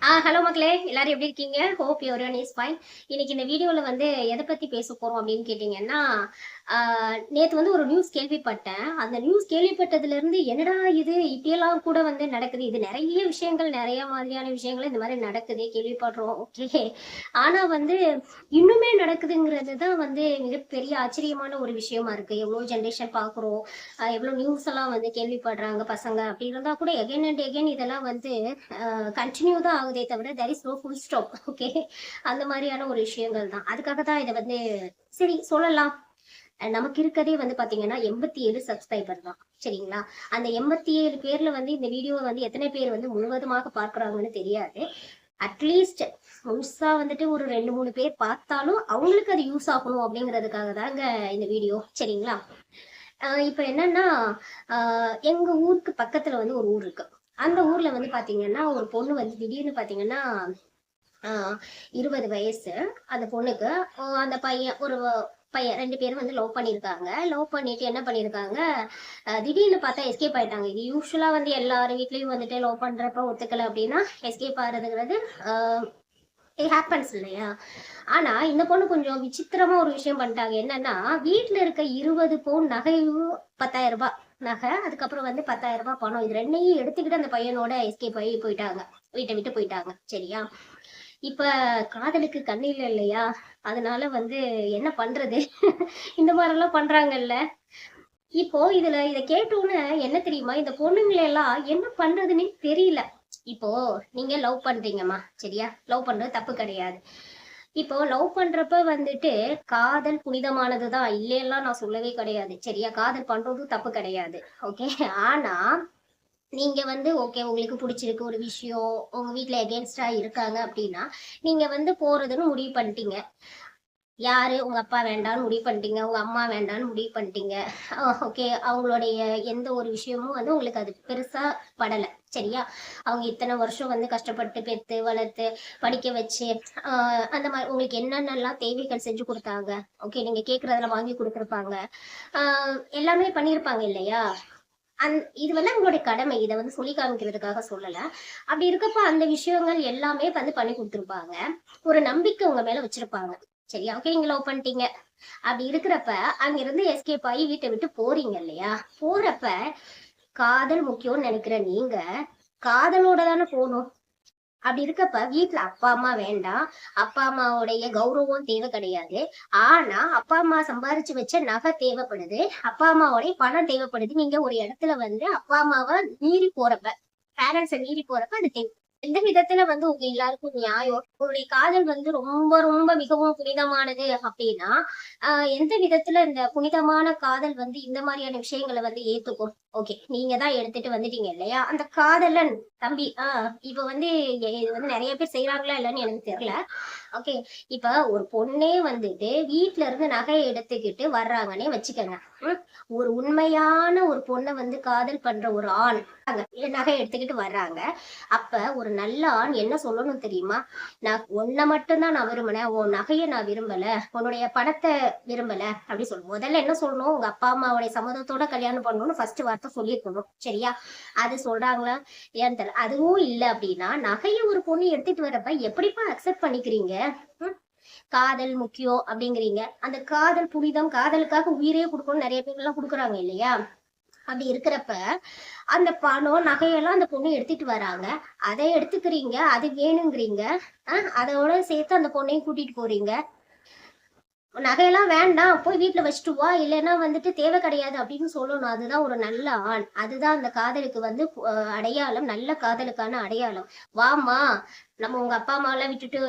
Hello மக்களே, எல்லாரும் எப்படி இருக்கீங்க? Hope your one is fine. இன்னைக்கு இந்த வீடியோல வந்து எதை பத்தி பேச போறோம் அப்படின்னு கேட்டீங்கன்னா, நேத்து வந்து ஒரு நியூஸ் கேள்விப்பட்டேன். அந்த நியூஸ் கேள்விப்பட்டதுல இருந்து என்னடா இது இப்படியெல்லாம் கூட வந்து நடக்குது. இது நிறைய விஷயங்கள், நிறைய மாதிரியான விஷயங்கள் இந்த மாதிரி நடக்குது கேள்விப்படுறோம். ஓகே. ஆனா வந்து இன்னுமே நடக்குதுங்கிறது தான் வந்து மிகப்பெரிய ஆச்சரியமான ஒரு விஷயமா இருக்கு. எவ்வளவு ஜென்ரேஷன் பாக்குறோம், எவ்வளவு நியூஸ் எல்லாம் வந்து கேள்விப்படுறாங்க பசங்க. அப்படி இருந்தா கூட எகைன் அண்ட் எகைன் இதெல்லாம் வந்து கண்டினியூ தான் ஆகுதே தவிர there is no full stop. Okay. அந்த மாதிரியான ஒரு விஷயங்கள் தான். அதுக்காக தான் இதை வந்து சரி சொல்லலாம். நமக்கு இருக்கதே வந்து பாத்தீங்கன்னா 87 சப்ஸ்கிரைபர் தான். சரிங்களா? அந்த 87 பேர்ல வந்து இந்த வீடியோவை வந்து எத்தனை பேர் வந்து முழுவதுமாக பார்க்கறாங்கன்னு தெரியாது. அட்லீஸ்ட் முழுசா வந்துட்டு ஒரு 2-3 பேர் பார்த்தாலும் அவங்களுக்கு அது யூஸ் ஆகணும் அப்படிங்கிறதுக்காக தாங்க இந்த வீடியோ. சரிங்களா? இப்ப என்னன்னா, எங்க ஊருக்கு பக்கத்துல வந்து ஒரு ஊர் இருக்கு. அந்த ஊர்ல வந்து பாத்தீங்கன்னா ஒரு பொண்ணு வந்து திடீர்னு பாத்தீங்கன்னா 20 வயசு அந்த பொண்ணுக்கு. அந்த பையன் ஒரு பையன் 2 பேரும் வந்து லவ் பண்ணியிருக்காங்க. லவ் பண்ணிட்டு என்ன பண்ணியிருக்காங்க, திடீர்னு பார்த்தா எஸ்கேப் ஆயிட்டாங்க. இது யூஸ்வலா வந்து எல்லார் வீட்லயும் வந்துட்டு லவ் பண்றப்ப ஒத்துக்கல அப்படின்னா எஸ்கேப் ஆகுறதுங்கிறது ஹேப்பன்ஸ் இல்லையா? ஆனா இந்த பொண்ணு கொஞ்சம் விசித்திரமா ஒரு விஷயம் பண்ணிட்டாங்க. என்னன்னா, வீட்டுல இருக்க 20 பவுன் நகையும் 10,000 ரூபாய் நகை, அதுக்கப்புறம் வந்து 10,000 ரூபாய் பணம், இது ரெண்டையும் எடுத்துக்கிட்டு அந்த பையனோட எஸ்கேப் ஆகி போயிட்டாங்க. வீட்டை விட்டு போயிட்டாங்க. சரியா? இப்ப காதலுக்கு கண்ணு இல்ல இல்லையா? அதனால வந்து என்ன பண்றது? இந்த மாதிரி எல்லாம் பண்றாங்கல்ல. இப்போ இத கேட்டோன்னு என்ன தெரியுமா, இந்த பொண்ணுங்களை எல்லாம் என்ன பண்றதுன்னு தெரியல. இப்போ நீங்க லவ் பண்றீங்கம்மா, சரியா? லவ் பண்றது தப்பு கிடையாது. இப்போ லவ் பண்றப்ப வந்துட்டு காதல் புனிதமானதுதான், இல்லையெல்லாம் நான் சொல்லவே கிடையாது. சரியா? காதல் பண்றதும் தப்பு கிடையாது. ஓகே. ஆனா நீங்க வந்து ஓகே, உங்களுக்கு பிடிச்சிருக்கு ஒரு விஷயம், உங்க வீட்ல எகென்ஸ்டா இருக்காங்க அப்படின்னா நீங்க வந்து போறதுன்னு முடிவு பண்ணிட்டீங்க. யாரு உங்க அப்பா வேண்டாம்னு முடிவு பண்ணிட்டீங்க, உங்க அம்மா வேண்டாம்னு முடிவு பண்ணிட்டீங்க. ஓகே. அவங்களுடைய எந்த ஒரு விஷயமும் வந்து உங்களுக்கு அது பெருசா படல. சரியா? அவங்க இத்தனை வருஷம் வந்து கஷ்டப்பட்டு பெத்து வளர்த்து படிக்க வச்சு அந்த மாதிரி உங்களுக்கு என்னென்னலாம் தேவைகள் செஞ்சு கொடுத்தாங்க. ஓகே. நீங்க கேட்கறதெல்லாம் வாங்கி கொடுத்துருப்பாங்க. எல்லாமே பண்ணியிருப்பாங்க இல்லையா? இது வந்து அவங்களுடைய கடமை. இதை வந்து சொல்லி காமிக்கிறதுக்காக சொல்லல. அப்படி இருக்கப்ப அந்த விஷயங்கள் எல்லாமே வந்து பண்ணி கொடுத்துருப்பாங்க. ஒரு நம்பிக்கை உங்க மேல வச்சிருப்பாங்க. சரியா? ஓகே. நீங்க லவ் பண்ணிட்டீங்க. அப்படி இருக்கிறப்ப அங்கிருந்து எஸ்கேப் ஆகி வீட்டை விட்டு போறீங்க இல்லையா? போறப்ப காதல் முக்கியம்னு நினைக்கிற நீங்க காதலோட தானே போகணும். அப்படி இருக்கப்ப வீட்டுல அப்பா அம்மா வேண்டாம், அப்பா அம்மாவுடைய கௌரவம் தேவை கிடையாது. ஆனா அப்பா அம்மா சம்பாரிச்சு வச்ச நகை தேவைப்படுது, அப்பா அம்மாவுடைய பணம் தேவைப்படுது. நீங்க ஒரு இடத்துல வந்து அப்பா அம்மாவை மீறி போறப்ப, பேரண்ட்ஸை மீறி போறப்ப அது தேவை. எந்த விதத்துல வந்து உங்க எல்லாருக்கும் நியாயம்? உங்களுடைய காதல் வந்து ரொம்ப ரொம்ப மிகவும் புனிதமானது அப்படின்னா எந்த விதத்துல இந்த புனிதமான காதல் வந்து இந்த மாதிரியான விஷயங்களை வந்து ஏத்துக்கும்? ஓகே. நீங்க தான் எடுத்துட்டு வந்துட்டீங்க இல்லையா? அந்த காதலன் தம்பி இப்ப வந்து இது வந்து நிறைய பேர் செய்யறாங்களா இல்லைன்னு எனக்கு தெரியல. ஓகே. இப்ப ஒரு பொண்ணே வந்துட்டு வீட்டுல இருந்து நகையை எடுத்துக்கிட்டு வர்றாங்கன்னே வச்சுக்கோங்க. ஒரு உண்மையான ஒரு பொண்ணை வந்து காதல் பண்ற ஒரு ஆண் நகை எடுத்துக்கிட்டு வர்றாங்க. அப்ப ஒரு நல்ல ஆண் என்ன சொல்லணும் தெரியுமா? நான் உன்னை மட்டும்தான் நான் விரும்பினேன், உன் நகையை நான் விரும்பல, உன்னுடைய பணத்தை விரும்பல அப்படி சொல்லணும். முதல்ல என்ன சொல்லணும்? உங்க அப்பா அம்மாவுடைய சம்மதத்தோட கல்யாணம் பண்ணணும்னு ஃபர்ஸ்ட் வார்த்தை சொல்லியிருக்கணும். சரியா? அது சொல்றாங்களா ஏன்னு தெரியல. அதுவும் இல்லை அப்படின்னா நகையை ஒரு பொண்ணு எடுத்துட்டு வரப்ப எப்படிப்பா அக்செப்ட் பண்ணிக்கிறீங்க? காதல் முக்கியம் அப்படிங்கிறீங்க. அந்த காதல் புனிதம், காதலுக்காக உயிரே கொடுக்கணும் நிறைய பேர் எல்லாம் கொடுக்குறாங்க இல்லையா? அப்படி இருக்கிறப்ப அந்த பணம் நகையெல்லாம் அந்த பொண்ணு எடுத்துட்டு வராங்க. அதை எடுத்துக்கிறீங்க, அது வேணுங்கிறீங்க. அதோட சேர்த்து அந்த பொண்ணையும் கூட்டிட்டு போறீங்க. நகையெல்லாம் வேண்டாம், போய் வீட்டுல வச்சுட்டு வா, இல்லைன்னா வந்துட்டு தேவை கிடையாது அப்படின்னு சொல்லணும். அதுதான் ஒரு நல்ல ஆண். அதுதான் அந்த காதலுக்கு வந்து அடையாளம், நல்ல காதலுக்கான அடையாளம். வாமா, நம்ம உங்க அப்பா அம்மா எல்லாம் விட்டுட்டு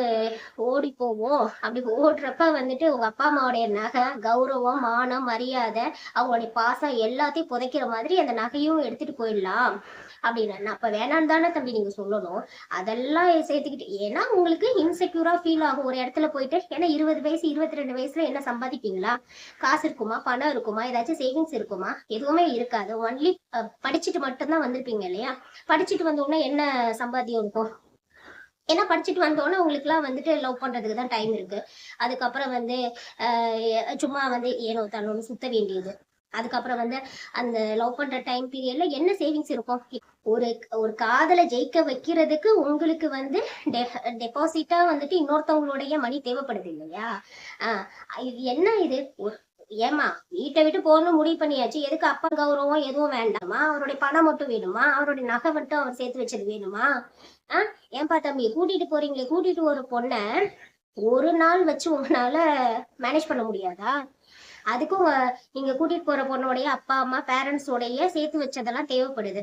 ஓடி போவோம். அப்படி ஓடுறப்ப வந்துட்டு உங்க அப்பா அம்மாவுடைய நகை, கௌரவம், மானம், மரியாதை, அவங்களுடைய பாசம் எல்லாத்தையும் புதைக்கிற மாதிரி அந்த நகையும் எடுத்துட்டு போயிடலாம் அப்படின்னு. அப்ப வேணான்னு தானே தம்பி நீங்க சொல்லணும். அதெல்லாம் சேர்த்துக்கிட்டு, ஏன்னா உங்களுக்கு இன்செக்யூரா ஃபீல் ஆகும் ஒரு இடத்துல போயிட்டு. ஏன்னா 20 வயசு 22 வயசுல என்ன சம்பாதிப்பீங்களா? காசு இருக்குமா? பணம் இருக்குமா? ஏதாச்சும் சேவிங்ஸ் இருக்குமா? எதுவுமே இருக்காது. ஒன்லி படிச்சுட்டு மட்டும்தான் வந்திருப்பீங்க இல்லையா? படிச்சுட்டு வந்தோடனே என்ன சம்பாத்தியம் இருக்கும்? ஏன்னா படிச்சுட்டு வந்தோடனே உங்களுக்கு எல்லாம் வந்துட்டு லவ் பண்றதுக்கு தான் டைம் இருக்கு. அதுக்கப்புறம் வந்து சும்மா வந்து ஏனோ தானோன்னு சுத்த வேண்டியது. அதுக்கப்புறம் வந்து அந்த லவ் பண்ற டைம் பீரியட்ல என்ன சேவிங்ஸ் இருக்கும்? ஒரு ஒரு காதலை ஜெயிக்க வைக்கிறதுக்கு உங்களுக்கு வந்து டெபாசிட்டா வந்துட்டு இன்னொருத்தவங்களுடைய மணி தேவைப்படுது இல்லையா? இது என்ன இது? ஏமா வீட்டை விட்டு போகணும் முடிவு பண்ணியாச்சு, எதுக்கு அப்பா கௌரவம் எதுவும் வேண்டாமா? அவருடைய பணம் மட்டும் வேணுமா? அவருடைய நகை மட்டும் அவர் சேர்த்து வச்சது வேணுமா? ஏன்பா தம்பி, கூட்டிட்டு போறீங்களே, கூட்டிட்டு ஒரு பொண்ண ஒரு நாள் வச்சு உங்களால மேனேஜ் பண்ண முடியாதா? அதுக்கும் நீங்க கூட்டிட்டு போற பொண்ணுடைய அப்பா அம்மா பேரண்ட்ஸோடைய சேர்த்து வச்சதெல்லாம் தேவைப்படுது.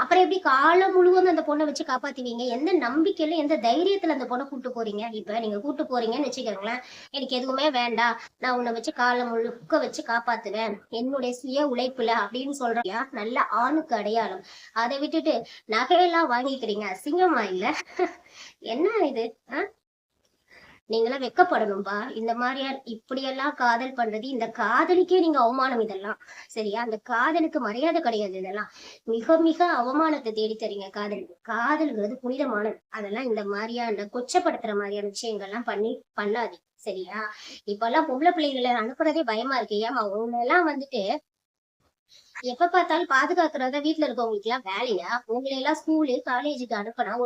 அப்புறம் எப்படி காலம் முழுவதும் அந்த பொண்ணை வச்சு காப்பாத்துவீங்க? எந்த நம்பிக்கையில எந்த தைரியத்துல அந்த பொண்ணை கூட்டு போறீங்க? இப்ப நீங்க கூட்டு போறீங்கன்னு வச்சுக்கோங்களேன், எனக்கு எதுவுமே வேண்டாம், நான் உன்னை வச்சு காலம் முழுக்க வச்சு காப்பாத்துவேன் என்னுடைய சுய உழைப்புல அப்படின்னு சொல்றியா? நல்ல ஆணுக்கு அடையாளம். அதை விட்டுட்டு நகையெல்லாம் வாங்கிக்கிறீங்க, அசிங்கமா இல்ல? என்ன இது? நீங்களாம் வெக்கப்படணும்பா. இந்த மாதிரியா இப்படியெல்லாம் காதல் பண்றது, இந்த காதலுக்கே நீங்க அவமானம் இதெல்லாம். சரியா? அந்த காதலுக்கு மரியாதை கிடையாது இதெல்லாம். மிக மிக அவமானத்தை தேடி தரீங்க காதலுக்கு. காதல்ங்கிறது புனிதமானது. அதெல்லாம் இந்த மாதிரியான கொச்சப்படுத்துற மாதிரியான விஷயங்கள்லாம் பண்ணாது. சரியா? இப்ப எல்லாம் பொம்பளை பிள்ளைகளை அனுப்புறதே பயமா இருக்கு. ஏமா உங்க எல்லாம் வந்துட்டு எப்ப பார்த்தாலும் பாதுகாக்கிறதா வீட்டுல இருக்கவங்களுக்கு எல்லாம் வேலையா? உங்களை எல்லாம் ஸ்கூலு காலேஜுக்கு அனுப்பினா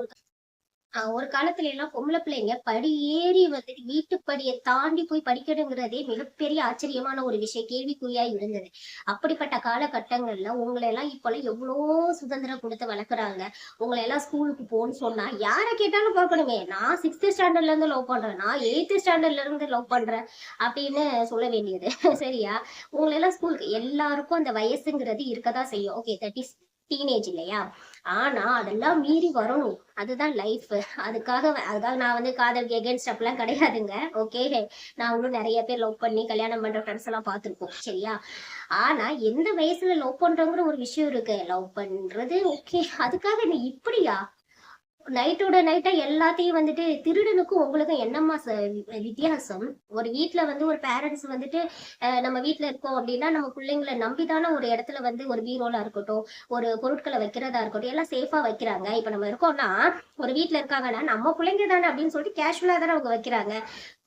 ஒரு காலத்துல எல்லாம் பொம்பளை பிள்ளைங்க படி ஏறி வந்துட்டு வீட்டு படியை தாண்டி போய் படிக்கணுங்கிறதே மிகப்பெரிய ஆச்சரியமான ஒரு விஷயம், கேள்விக்குறியா இருந்தது. அப்படிப்பட்ட காலகட்டங்கள்ல உங்களை எல்லாம் இப்பெல்லாம் எவ்வளோ சுதந்திரம் கொடுத்து வளர்க்குறாங்க. உங்களை எல்லாம் ஸ்கூலுக்கு போன்னு சொன்னா யாரை கேட்டாலும் பார்க்கணுமே, நான் 6th ஸ்டாண்டர்ட்ல இருந்து லவ் பண்றேன், நான் 8th ஸ்டாண்டர்ட்ல இருந்து லவ் பண்றேன் அப்படின்னு சொல்ல வேண்டியது. சரியா? உங்களை எல்லாம் ஸ்கூலுக்கு எல்லாருக்கும் அந்த வயசுங்கிறது இருக்கதான் செய்யும். ஓகே, தட் இஸ் டீனேஜ் இல்லையா? ஆனா அதெல்லாம் மீறி வரணும். அதுதான் லைஃப். அதுக்காக நான் வந்து காதலுக்கு எகென்ஸ்ட் அப்படிலாம் கிடையாதுங்க. ஓகே, நான் இன்னும் நிறைய பேர் லவ் பண்ணி கல்யாணம் பண்ற ஃப்ரெண்ட்ஸ் எல்லாம் பார்த்துருக்கோம். சரியா? ஆனா எந்த வயசுல லவ் பண்றோங்கிற ஒரு விஷயம் இருக்கு. லவ் பண்றது ஓகே, அதுக்காக நீ இப்படியா நைட்டோட நைட்டா எல்லாத்தையும் வந்துட்டு? திருடனுக்கும் உங்களுக்கும் என்னம்மா வித்தியாசம்? ஒரு வீட்டுல வந்து ஒரு பேரண்ட்ஸ் வந்துட்டு நம்ம வீட்டுல இருக்கோம் அப்படின்னா நம்ம பிள்ளைங்களை நம்பிதானே ஒரு இடத்துல வந்து ஒரு பீரோலா இருக்கட்டும், ஒரு பொருட்களை வைக்கிறதா இருக்கட்டும், எல்லாம் சேஃபா வைக்கிறாங்க. இப்ப நம்ம இருக்கோம்னா ஒரு வீட்டுல இருக்காங்கன்னா நம்ம பிள்ளைங்க தானே அப்படின்னு சொல்லிட்டு கேஷுவலா தானே அவங்க வைக்கிறாங்க.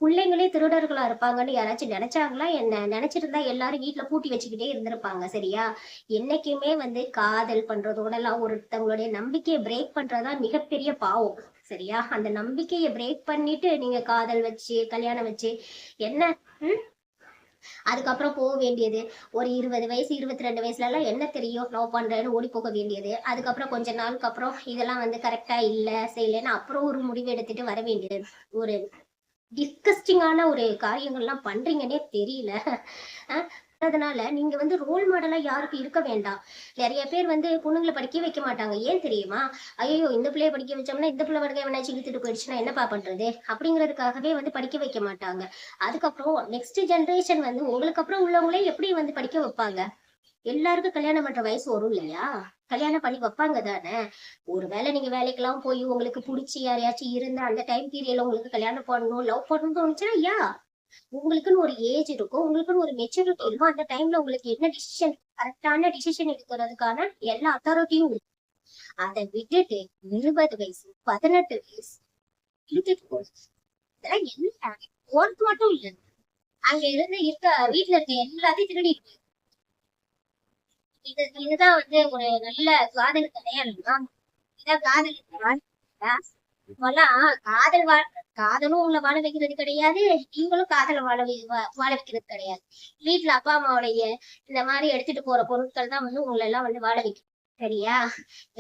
பிள்ளைங்களே திருடர்களா இருப்பாங்கன்னு யாராச்சும் நினைச்சாங்களா என்ன? நினைச்சிருந்தா எல்லாரும் வீட்டுல பூட்டி வச்சுக்கிட்டே இருந்திருப்பாங்க. சரியா? என்னைக்குமே வந்து காதல் பண்றதோட எல்லாம் ஒருத்தவங்களுடைய நம்பிக்கையை பிரேக் பண்றதா மிகப்பெரிய பாவம். சரியா? அந்த நம்பிக்கையை பிரேக் பண்ணிட்டு நீங்க காதல் வச்சு கல்யாணம் வச்சு என்ன? அதுக்கப்புறம் போக வேண்டியது ஒரு 20 வயசு 22 வயசுல எல்லாம் என்ன தெரியும் லவ் பண்றேன்னு ஓடி போக வேண்டியது. அதுக்கப்புறம் கொஞ்ச நாளுக்கு அப்புறம் இதெல்லாம் வந்து கரெக்டா இல்ல செய்யலன்னு அப்புறம் ஒரு முடிவு எடுத்துட்டு வர வேண்டியது. ஒரு டிஸ்கஸ்டிங்கான ஒரு காரியங்கள்லாம் பண்றீங்கன்னே தெரியல. அதனால நீங்க வந்து ரோல் மாடலா யாருக்கும் இருக்க வேண்டாம். நிறைய பேர் வந்து பொண்ணுங்களை படிக்க வைக்க மாட்டாங்க. ஏன் தெரியுமா? ஐயோ, இந்த பிள்ளைய படிக்க வச்சோம்னா இந்த பிள்ளை படிக்க வேணாச்சும் இழுத்துட்டு போயிடுச்சுன்னா என்னப்பா பண்றது அப்படிங்கிறதுக்காகவே வந்து படிக்க வைக்க மாட்டாங்க. அதுக்கப்புறம் நெக்ஸ்ட் ஜெனரேஷன் வந்து உங்களுக்கு அப்புறம் உள்ளவங்களே எப்படி வந்து படிக்க வைப்பாங்க? எல்லாருக்கும் கல்யாணம் பண்ற வயசு வரும் இல்லையா? கல்யாணம் பண்ணி வைப்பாங்க தானே. ஒருவேளை நீங்க வேலைக்கெல்லாம் போய் உங்களுக்கு பிடிச்சி யாரையாச்சும் இருந்தா அந்த டைம் பீரியட்ல உங்களுக்கு கல்யாணம் பண்ணணும் லவ் பண்ணணும்னு தோணுச்சுன்னா உங்களுக்குன்னு ஒரு ஏஜ் இருக்கும், உங்களுக்குன்னு ஒரு மெச்சூரிட்டி இருக்கும். அந்த டைம்ல உங்களுக்கு என்ன டிசிஷன் கரெக்டான டிசிஷன் எடுக்கிறதுக்கான எல்லா அத்தாரிட்டியும் இருக்கு. அதை விட்டுட்டு 20 வயசு 18 வயசு இதெல்லாம் என்ன? ஒர்க் மட்டும் இல்ல, அங்க இருந்து வீட்டுல இருக்க எல்லாத்தையும் திருடிட்டு இதுதான் வந்து ஒரு நல்ல காதல் கிடையாது. இதான் காதல். காதல் காதலும் உங்களை வாழ வைக்கிறது கிடையாது, நீங்களும் காதலை வாழ வைக்கிறது கிடையாது. வீட்டுல அப்பா அம்மாவுடைய இந்த மாதிரி எடுத்துட்டு போற பொருட்கள் தான் வந்து உங்களை எல்லாம் வந்து வாழ வைக்கும். சரியா?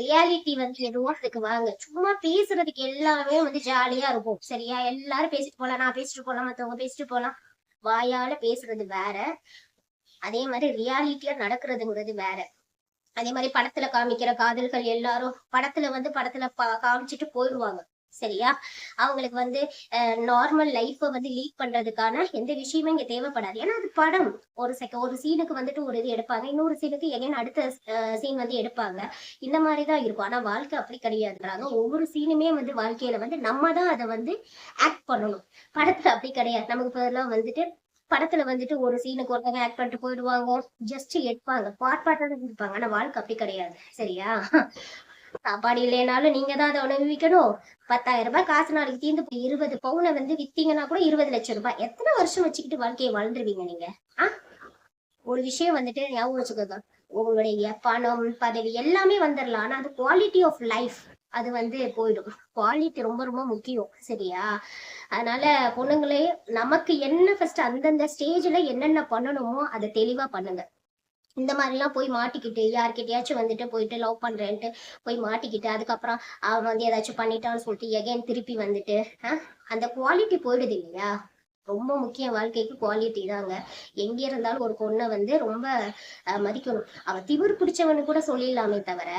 ரியாலிட்டி வந்து எதுவும் அதுக்கு வாங்க. சும்மா பேசுறதுக்கு எல்லாமே வந்து ஜாலியா இருக்கும். சரியா? எல்லாரும் பேசிட்டு போலாம், நான் பேசிட்டு போலாம், மத்தவங்க பேசிட்டு போலாம். வாயால பேசுறது வேற, அதே மாதிரி ரியாலிட்டியா நடக்கிறதுங்கிறது வேற. அதே மாதிரி படத்துல காமிக்கிற காதல்கள் எல்லாரும் படத்துல காமிச்சிட்டு போயிடுவாங்க. சரியா? அவங்களுக்கு வந்து நார்மல் லைஃப வந்து லீட் பண்றதுக்கான எந்த விஷயமே இங்க தேவைப்படாது. ஏன்னா அது படம். ஒரு சீனுக்கு வந்துட்டு ஒரு இது எடுப்பாங்க, இன்னொரு சீனுக்கு எகைன் அடுத்த சீன் வந்து எடுப்பாங்க. இந்த மாதிரிதான் இருக்கும். ஆனா வாழ்க்கை அப்படி கிடையாதுன்றாங்க. ஒவ்வொரு சீனுமே வந்து வாழ்க்கையில வந்து நம்ம தான் அதை வந்து ஆக்ட் பண்ணணும். படத்துல அப்படி கிடையாது. நமக்கு இப்பெல்லாம் வந்துட்டு படத்துல வந்துட்டு ஒரு சீனுக்கு ஒருத்தவங்க ஆக்ட் பண்ணிட்டு போயிடுவாங்க, ஜஸ்ட் எடுப்பாங்க, பாட்டா இருப்பாங்க. ஆனா வாழ்க்கை அப்படி கிடையாது. சரியா? சாப்பாடு இல்லைனாலும் நீங்க தான் அதை அனுபவிக்கணும். 10,000 ரூபாய் காசு நாளைக்கு தீர்ந்து 20 பவுனை வந்து வித்தீங்கன்னா கூட 20 லட்சம் ரூபாய். எத்தனை வருஷம் வச்சுக்கிட்டு வாழ்க்கையை வாழ்ந்துருவீங்க நீங்க? ஒரு விஷயம் வந்துட்டு ஞாபகம் வச்சுக்கோங்க. உங்களுடைய பணம், பதவி எல்லாமே வந்துடலாம். ஆனா அது குவாலிட்டி ஆஃப் லைஃப் அது வந்து போயிடும். குவாலிட்டி ரொம்ப ரொம்ப முக்கியம். சரியா? அதனால பொண்ணுங்களே, நமக்கு என்ன ஃபர்ஸ்ட் அந்தந்த ஸ்டேஜ்ல என்னென்ன பண்ணணுமோ அதை தெளிவா பண்ணுங்க. இந்த மாதிரிலாம் போய் மாட்டிக்கிட்டு யார்கிட்டயாச்சும் வந்துட்டு போயிட்டு லவ் பண்றேன்ட்டு போய் மாட்டிக்கிட்டு அதுக்கப்புறம் அவன் வந்து ஏதாச்சும் பண்ணிட்டான்னு சொல்லிட்டு எகைன் திருப்பி வந்துட்டு அந்த குவாலிட்டி போயிடுது இல்லையா? ரொம்ப முக்கியம் வாழ்க்கைக்கு குவாலிட்டி தாங்க. எங்க இருந்தாலும் ஒரு பொண்ணை வந்து ரொம்ப மதிக்கணும். அவ திமிரு பிடிச்சவனு கூட சொல்லிடலாமே தவிர,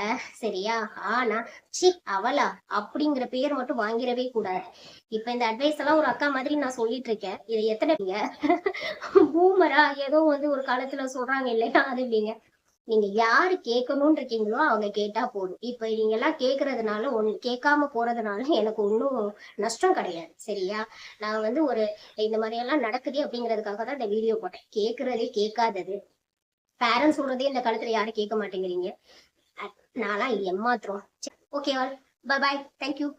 சரியா? ஆனா சி அவளா அப்படிங்கிற பேர் மட்டும் வாங்கிடவே கூடாது. இப்ப இந்த அட்வைஸ் எல்லாம் ஒரு அக்கா மாதிரி நான் சொல்லிட்டு இருக்கேன். இதை எத்தனை பூமரா ஏதோ வந்து ஒரு காலத்துல சொல்றாங்க இல்லையா? அது இல்லைங்க. நீங்க யாரு கேட்கணும்னு இருக்கீங்களோ அவங்க கேட்டா போதும். இப்ப நீங்க எல்லாம் கேட்கறதுனால கேட்காம போறதுனால எனக்கு ஒன்றும் நஷ்டம் கிடையாது. சரியா? நான் வந்து ஒரு இந்த மாதிரி எல்லாம் நடக்குது அப்படிங்கிறதுக்காக தான் இந்த வீடியோ போட்டேன். கேட்கறதே கேட்காதது. பேரண்ட்ஸ் சொல்றதே இந்த காலத்துல யாரும் கேட்க மாட்டேங்கிறீங்க. நான்லாம் இது ஏமாத்திரம். Okay all. Bye bye. Thank you.